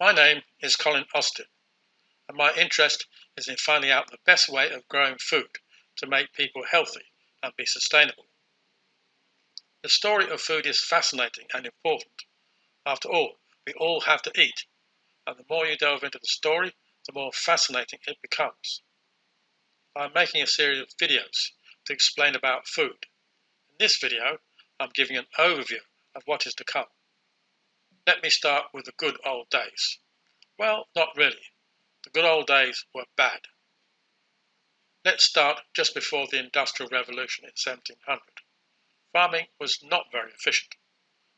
My name is Colin Austin, and my interest is in finding out the best way of growing food to make people healthy and be sustainable. The story of food is fascinating and important. After all, we all have to eat, and the more you delve into the story, the more fascinating it becomes. I'm making a series of videos to explain about food. In this video, I'm giving an overview of what is to come. Let me start with the good old days. Well, not really. The good old days were bad. Let's start just before the Industrial Revolution in 1700. Farming was not very efficient,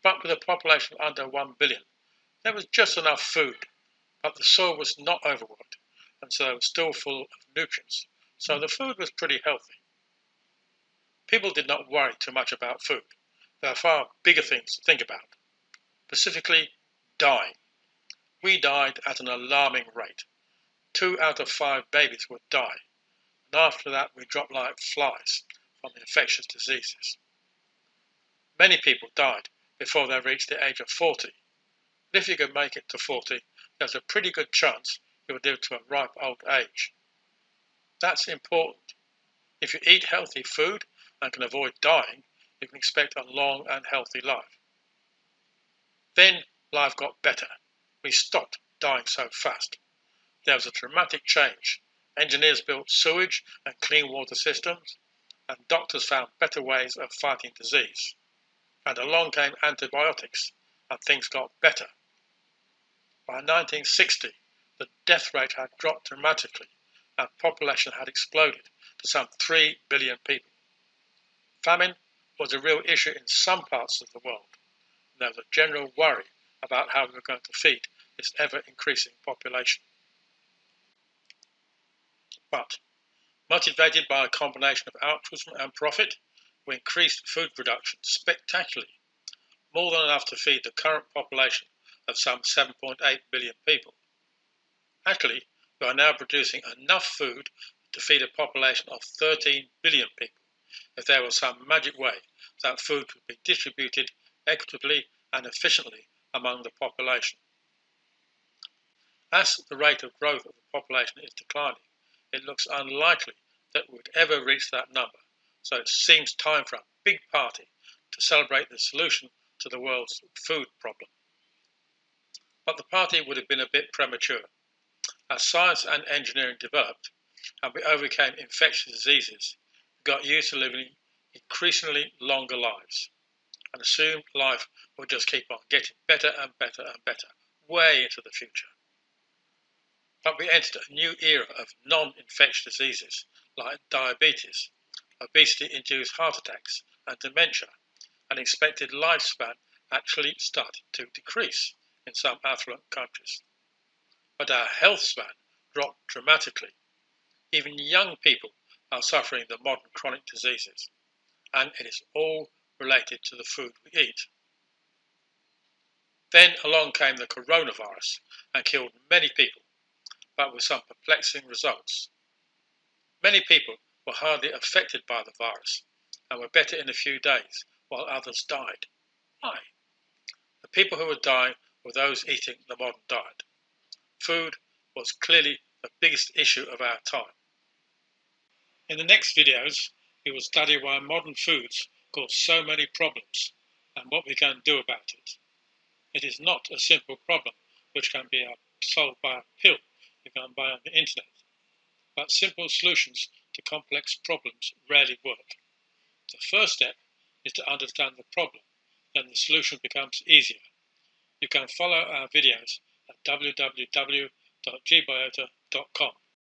but with a population under 1 billion, there was just enough food, but the soil was not overworked, and so it was still full of nutrients, so the food was pretty healthy. People did not worry too much about food. There are far bigger things to think about, specifically dying. We died at an alarming rate. 2 out of 5 babies would die, and after that we dropped like flies from infectious diseases. Many people died before they reached the age of 40. But if you could make it to 40, there's a pretty good chance you would live to a ripe old age. That's important. If you eat healthy food and can avoid dying, you can expect a long and healthy life. Then life got better. We stopped dying so fast. There was a dramatic change. Engineers built sewage and clean water systems, and doctors found better ways of fighting disease. And along came antibiotics, and things got better. By 1960, the death rate had dropped dramatically, and population had exploded to some 3 billion people. Famine was a real issue in some parts of the world, and there was a general worry about how we were going to feed this ever-increasing population. But, motivated by a combination of altruism and profit, we increased food production spectacularly, more than enough to feed the current population of some 7.8 billion people. Actually, we are now producing enough food to feed a population of 13 billion people if there was some magic way that food could be distributed equitably and efficiently among the population. As the rate of growth of the population is declining, it looks unlikely that we would ever reach that number, so it seems time for a big party to celebrate the solution to the world's food problem. But the party would have been a bit premature. As science and engineering developed and we overcame infectious diseases, we got used to living increasingly longer lives and assumed life would just keep on getting better and better and better, way into the future. But we entered a new era of non-infectious diseases like diabetes, obesity-induced heart attacks and dementia, and expected lifespan actually started to decrease in some affluent countries. But our health span dropped dramatically. Even young people are suffering the modern chronic diseases, and it is all related to the food we eat. Then along came the coronavirus and killed many people, but with some perplexing results. Many people were hardly affected by the virus and were better in a few days, while others died. Why? The people who were dying were those eating the modern diet. Food was clearly the biggest issue of our time. In the next videos, we will study why modern foods cause so many problems and what we can do about it. It is not a simple problem which can be solved by a pill you can buy on the internet, but simple solutions to complex problems rarely work. The first step is to understand the problem, then the solution becomes easier. You can follow our videos at www.gbiota.com.